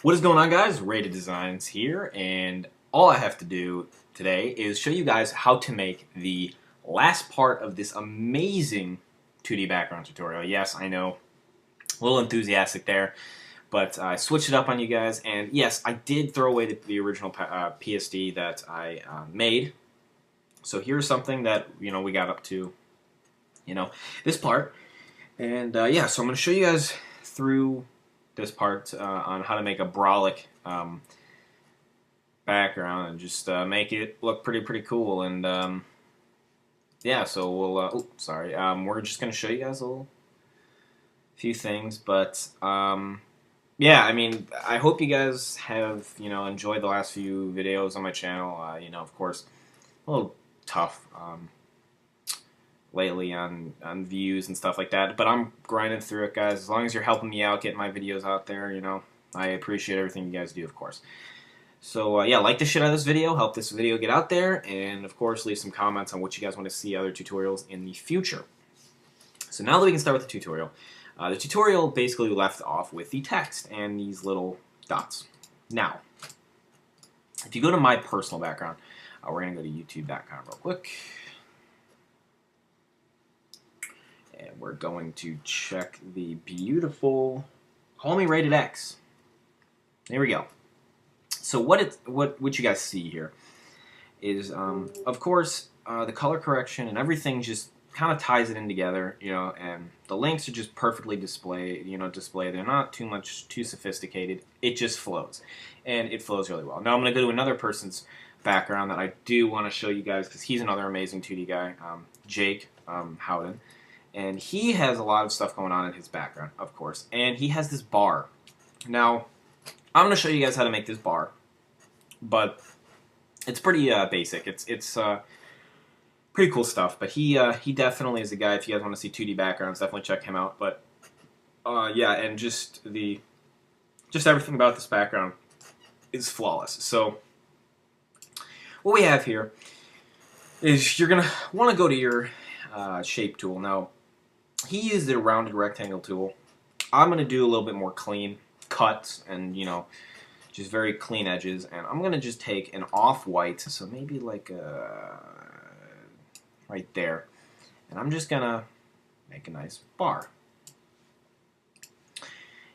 What is going on, guys? Rated Designs here, and all I have to do today is show you guys how to make the last part of this amazing 2D background tutorial. Yes, I know, a little enthusiastic there, but I switched it up on you guys, and yes, I did throw away the original PSD that I made. So here's something that, we got up to, this part. And yeah, so I'm going to show you guys through this part on how to make a brolic background and just make it look pretty cool. And yeah, so we'll we're just gonna show you guys a few things, but yeah, I mean, I hope you guys have enjoyed the last few videos on my channel. Of course, a little tough lately on views and stuff like that, but I'm grinding through it, guys. As long as you're helping me out, getting my videos out there, I appreciate everything you guys do, of course. So yeah, like the shit out of this video, help this video get out there, and of course leave some comments on what you guys want to see other tutorials in the future. So now that we can start with the tutorial basically left off with the text and these little dots. Now, if you go to my personal background, we're going to go to youtube.com real quick. And we're going to check the beautiful Call Me Rated X. There we go. So what you guys see here is, of course, the color correction and everything just kind of ties it in together, and the links are just perfectly displayed. They're not too sophisticated. It just flows, and it flows really well. Now I'm going to go to another person's background that I do want to show you guys because he's another amazing 2D guy, Jake Howden. And he has a lot of stuff going on in his background, of course. And he has this bar. Now, I'm going to show you guys how to make this bar. But it's pretty basic. It's pretty cool stuff. But he definitely is a guy, if you guys want to see 2D backgrounds, definitely check him out. But yeah, and just everything about this background is flawless. So what we have here is you're going to want to go to your shape tool. Now, he used the rounded rectangle tool. I'm going to do a little bit more clean cuts and, just very clean edges. And I'm going to just take an off-white, so maybe like right there. And I'm just going to make a nice bar.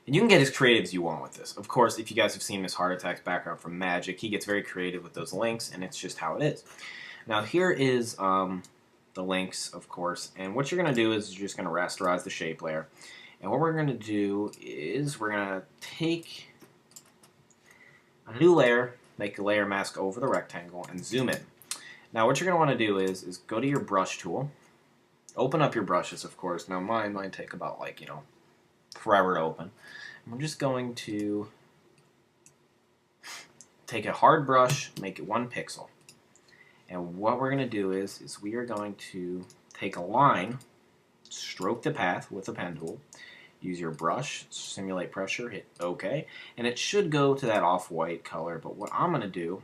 And you can get as creative as you want with this. Of course, if you guys have seen Miss Heart Attack's background from Magic, he gets very creative with those links, and it's just how it is. Now, here is the links, of course, and what you're going to do is you're just going to rasterize the shape layer. And what we're going to do is we're going to take a new layer, make a layer mask over the rectangle, and zoom in. Now what you're going to want to do is go to your brush tool, open up your brushes, of course. Now mine might take about forever to open. And we're just going to take a hard brush, make it 1 pixel. And what we're going to do is we are going to take a line, stroke the path with a pen tool, use your brush, simulate pressure, hit OK, and it should go to that off-white color. But what I'm going to do,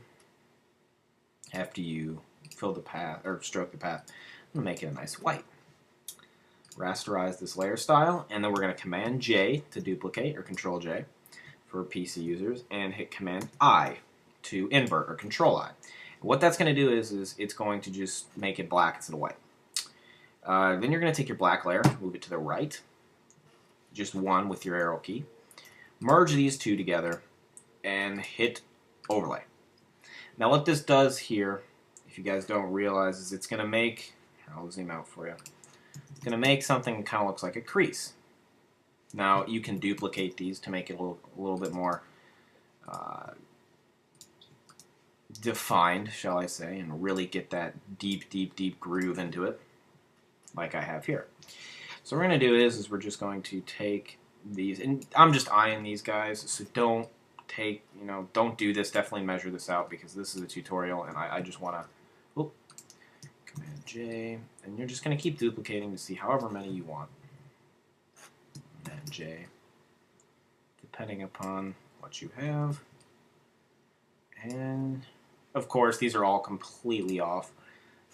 after you fill the path, or stroke the path, I'm going to make it a nice white. Rasterize this layer style, and then we're going to Command J to duplicate, or Control J for PC users, and hit Command I to invert, or Control I. What that's going to do is it's going to just make it black instead of white. Then you're going to take your black layer, move it to the right, just 1 with your arrow key. Merge these 2 together and hit overlay. Now what this does here, if you guys don't realize, is it's going to make, I'll zoom out for you, it's going to make something that kind of looks like a crease. Now you can duplicate these to make it a little bit more defined, shall I say, and really get that deep groove into it, like I have here. So what we're going to do is we're just going to take these, and I'm just eyeing these guys, so don't take, don't do this, definitely measure this out, because this is a tutorial, and I just want to, Command J, and you're just going to keep duplicating to see however many you want. Command J, depending upon what you have, and of course, these are all completely off.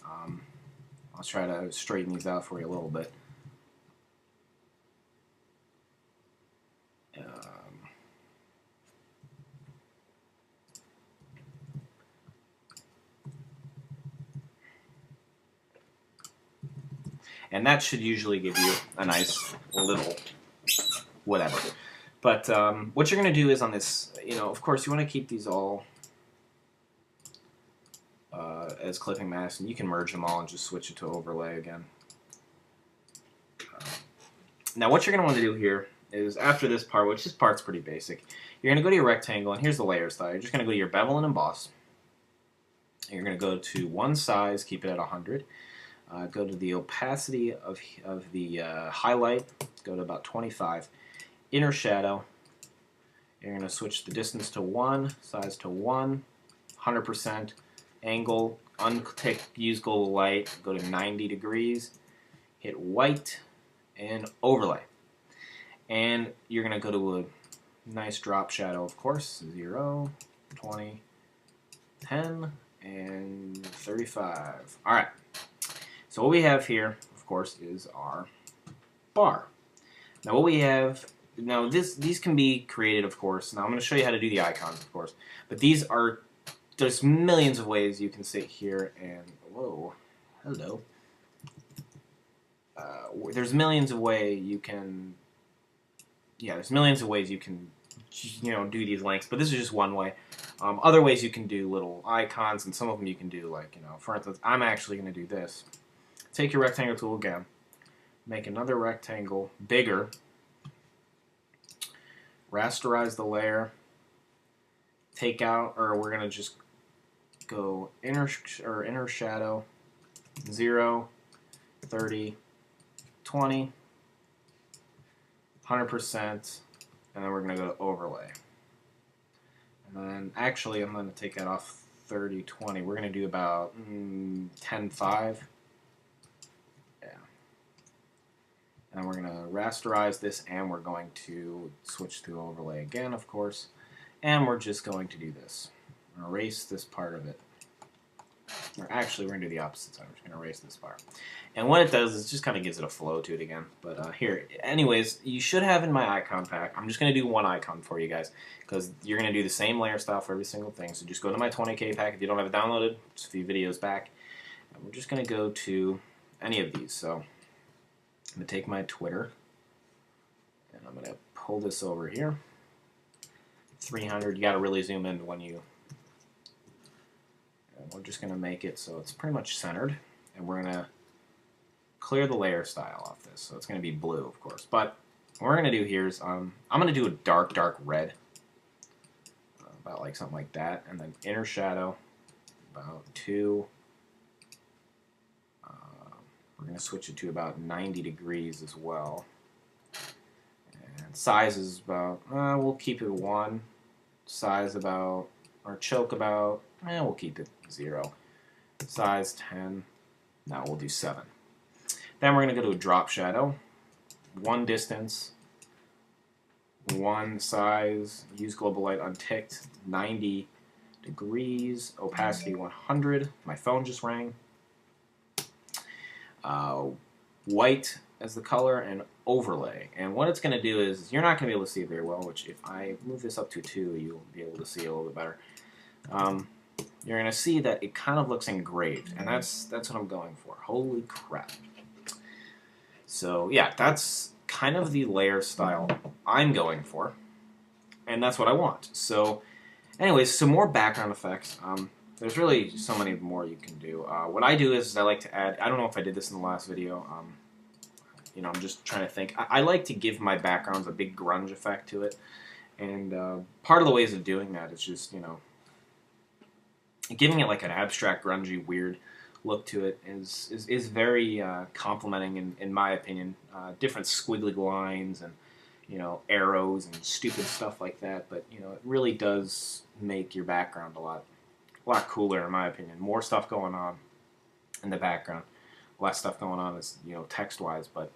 I'll try to straighten these out for you a little bit. And that should usually give you a nice little whatever. But what you're going to do is on this, of course, you want to keep these all as clipping masks, and you can merge them all and just switch it to overlay again. Now what you're going to want to do here is after this part, which this part's pretty basic, you're going to go to your rectangle, and here's the layer style. You're just going to go to your bevel and emboss. And you're going to go to one size, keep it at 100. Go to the opacity of the highlight, go to about 25. Inner shadow, you're going to switch the distance to 1, size to 1, 100%, angle, use global light, go to 90 degrees, hit white, and overlay. And you're going to go to a nice drop shadow, of course, 0, 20, 10, and 35. Alright, so what we have here, of course, is our bar. Now what we have, these can be created, of course. Now I'm going to show you how to do the icons, of course. But there's millions of ways you can sit here and, whoa, hello. There's millions of ways you can, there's millions of ways you can, do these links, but this is just one way. Other ways you can do little icons, and some of them you can do like, for instance, I'm actually going to do this. Take your rectangle tool again, make another rectangle bigger, rasterize the layer, take out, or we're going to just go inner shadow, 0, 30, 20, 100%, and then we're going to go to overlay. And then actually I'm going to take that off 30, 20. We're going to do about 10, 5. Yeah. And we're going to rasterize this, and we're going to switch to overlay again, of course. And we're just going to do this. Erase this part of it. Or actually, we're going to do the opposite side. We're just going to erase this part. And what it does is just kind of gives it a flow to it again. But here, anyways, you should have in my icon pack, I'm just going to do one icon for you guys, because you're going to do the same layer style for every single thing. So just go to my 20K pack. If you don't have it downloaded, just a few videos back. And we're just going to go to any of these. So I'm going to take my Twitter, and I'm going to pull this over here. 300, you got to really zoom in when you... And we're just going to make it so it's pretty much centered, and we're going to clear the layer style off this. So it's going to be blue, of course. But what we're going to do here is I'm going to do a dark red, about like something like that, and then inner shadow, about 2. We're going to switch it to about 90 degrees as well. And size is about, we'll keep it 1. Size about, or choke about, we'll keep it 0. Size 10. Now we'll do 7. Then we're going to go to a drop shadow. 1 distance, 1 size, use global light unticked, 90 degrees, opacity 100. My phone just rang. White as the color, and overlay. And what it's going to do is, you're not going to be able to see it very well, which if I move this up to 2, you'll be able to see it a little bit better. You're going to see that it kind of looks engraved, and that's what I'm going for. Holy crap. So yeah, that's kind of the layer style I'm going for, and that's what I want. So anyways, some more background effects. There's really so many more you can do. What I do is I like to add, I don't know if I did this in the last video, I'm just trying to think. I like to give my backgrounds a big grunge effect to it, and part of the ways of doing that is just, giving it like an abstract, grungy, weird look to it is very complimenting in my opinion. Different squiggly lines and arrows and stupid stuff like that, but it really does make your background a lot cooler in my opinion. More stuff going on in the background, less stuff going on is text wise. But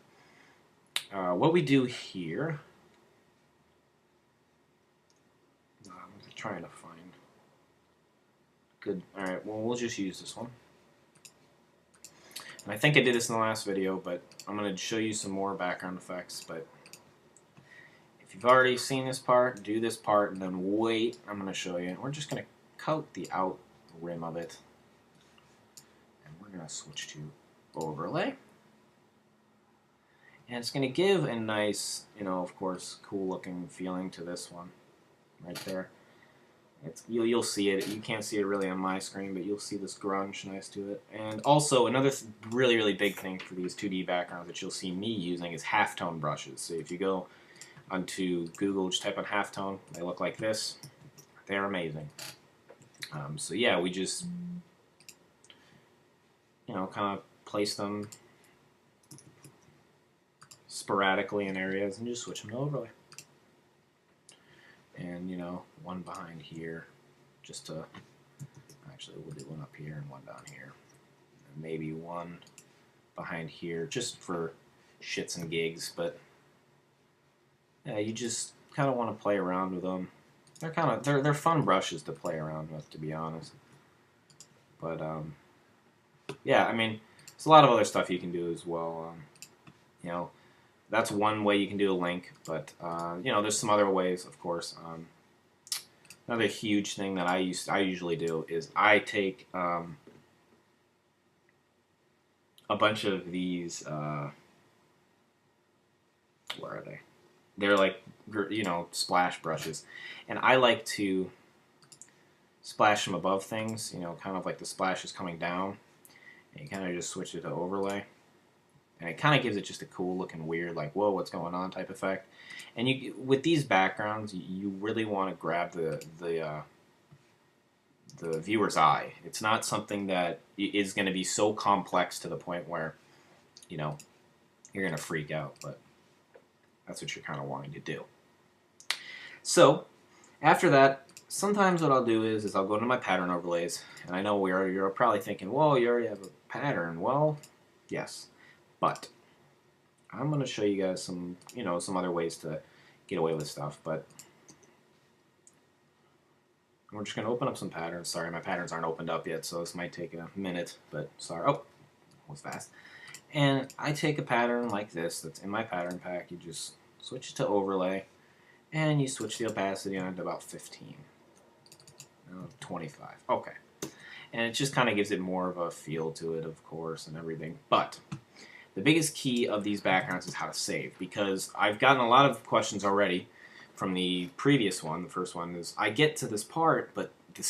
what we do here, I'm trying to find good. Alright, well, we'll just use this one. And I think I did this in the last video, but I'm going to show you some more background effects. But if you've already seen this part, do this part, and then wait, I'm going to show you. We're just going to coat the out rim of it. And we're going to switch to overlay. And it's going to give a nice, of course, cool looking feeling to this one right there. You'll see it. You can't see it really on my screen, but you'll see this grunge nice to it. And also another really big thing for these 2D backgrounds that you'll see me using is halftone brushes. So if you go onto Google, just type on halftone. They look like this. They're amazing. So yeah, we just kind of place them sporadically in areas and just switch them to overlay. And one behind here, just to actually we'll do one up here and one down here, and maybe one behind here just for shits and gigs. But yeah, you just kind of want to play around with them. They're fun brushes to play around with, to be honest. But yeah, I mean, there's a lot of other stuff you can do as well. That's one way you can do a link, but there's some other ways, of course. Another huge thing that I usually do is I take a bunch of these. Where are they? They're like splash brushes, and I like to splash them above things. Kind of like the splash is coming down, and you kind of just switch it to overlay. And it kind of gives it just a cool looking weird, like, whoa, what's going on type effect. And with these backgrounds, you really want to grab the viewer's eye. It's not something that is going to be so complex to the point where, you're going to freak out. But that's what you're kind of wanting to do. So after that, sometimes what I'll do is I'll go into my pattern overlays. And I know you're probably thinking, whoa, you already have a pattern. Well, yes. But I'm going to show you guys some other ways to get away with stuff. But we're just going to open up some patterns. Sorry, my patterns aren't opened up yet, so this might take a minute. But sorry. Oh, that was fast. And I take a pattern like this that's in my pattern pack. You just switch it to overlay, and you switch the opacity on to about 15. 25. Okay. And it just kind of gives it more of a feel to it, of course, and everything. But the biggest key of these backgrounds is how to save, because I've gotten a lot of questions already from the previous one. The first one is I get to this part, but the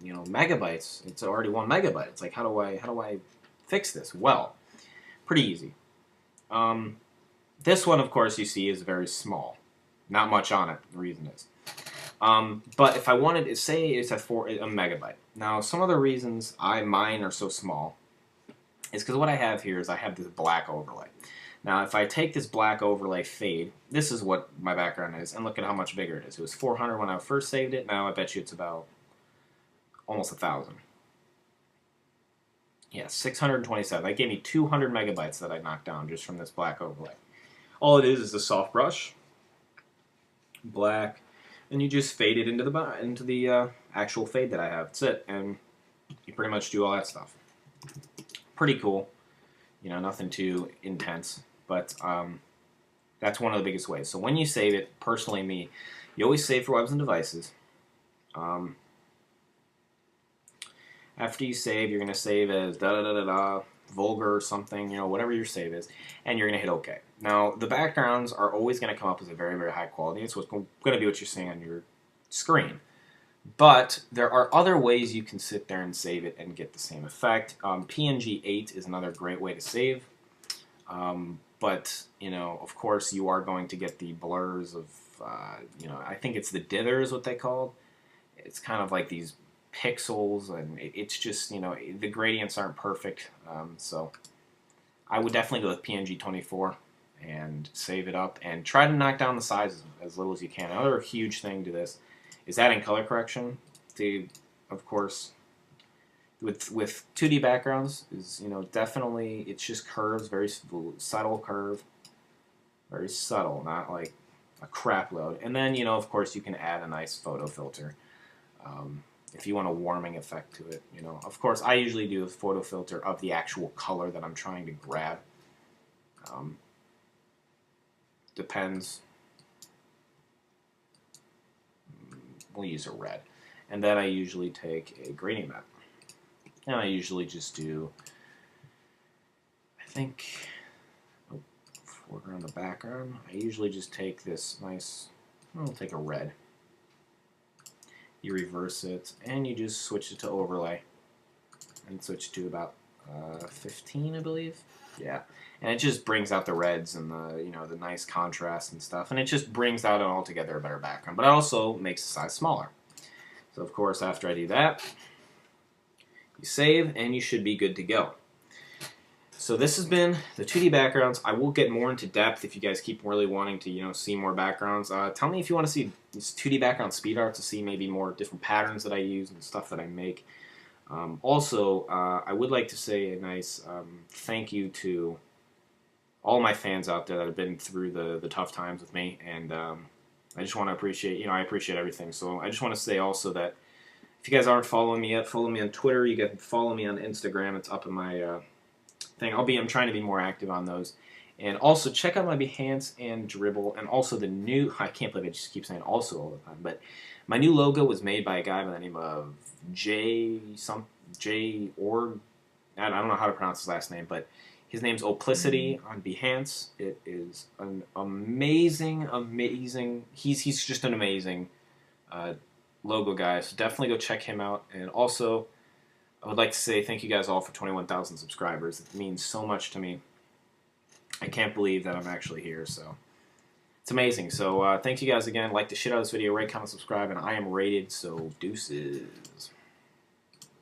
megabytes, it's already 1 megabyte. It's like, how do I fix this? Well, pretty easy. This one, of course, you see is very small. Not much on it. The reason is. But if I wanted to say it's at a megabyte. Now, some of the reasons mine are so small is because what I have here is I have this black overlay. Now, if I take this black overlay fade, this is what my background is, and look at how much bigger it is. It was 400 when I first saved it. Now I bet you it's about almost 1,000. Yeah, 627. That gave me 200 megabytes that I knocked down just from this black overlay. All it is a soft brush, black, and you just fade it into the actual fade that I have. That's it, and you pretty much do all that stuff. Pretty cool, nothing too intense, but that's one of the biggest ways. So when you save it, personally me, you always save for webs and devices. After you save, you're going to save as vulgar or something, whatever your save is, and you're going to hit OK. Now, the backgrounds are always going to come up as a very, very high quality, so it's going to be what you're seeing on your screen. But there are other ways you can sit there and save it and get the same effect. PNG 8 is another great way to save. But, of course, you are going to get the blurs of, I think it's the dither is what they call. It's kind of like these pixels, and it's just, the gradients aren't perfect. So I would definitely go with PNG 24 and save it up and try to knock down the sizes as little as you can. Another huge thing to this is adding color correction. Of course, with 2D backgrounds is definitely it's just curves, very subtle curve, very subtle, not like a crap load. And then of course you can add a nice photo filter if you want a warming effect to it. Of course I usually do a photo filter of the actual color that I'm trying to grab. Depends. We'll use a red. And then I usually take a gradient map. And I usually just do, I think work around the background. I usually just take this nice, I'll take a red. You reverse it, and you just switch it to overlay. And switch to about 15, I believe. Yeah, and it just brings out the reds and the nice contrast and stuff, and it just brings out an altogether better background. But it also makes the size smaller. So of course, after I do that, you save, and you should be good to go. So this has been the 2D backgrounds. I will get more into depth if you guys keep really wanting to see more backgrounds. Tell me if you want to see these 2D background speed art to see maybe more different patterns that I use and stuff that I make. Also, I would like to say a nice thank you to all my fans out there that have been through the tough times with me, and I just want to appreciate, I appreciate everything. So I just want to say also that if you guys aren't following me yet, follow me on Twitter. You can follow me on Instagram. It's up in my thing. I'm trying to be more active on those. And also check out my Behance and Dribbble, and also the new, I can't believe I just keep saying also all the time, but my new logo was made by a guy by the name of J Org. I don't know how to pronounce his last name, but his name's Oplicity on Behance. It is an amazing, he's just an amazing logo guy, so definitely go check him out. And also, I would like to say thank you guys all for 21,000 subscribers. It means so much to me. I can't believe that I'm actually here, so it's amazing. So thank you guys again. Like the shit out of this video, rate, comment, subscribe, and I am rated, so deuces.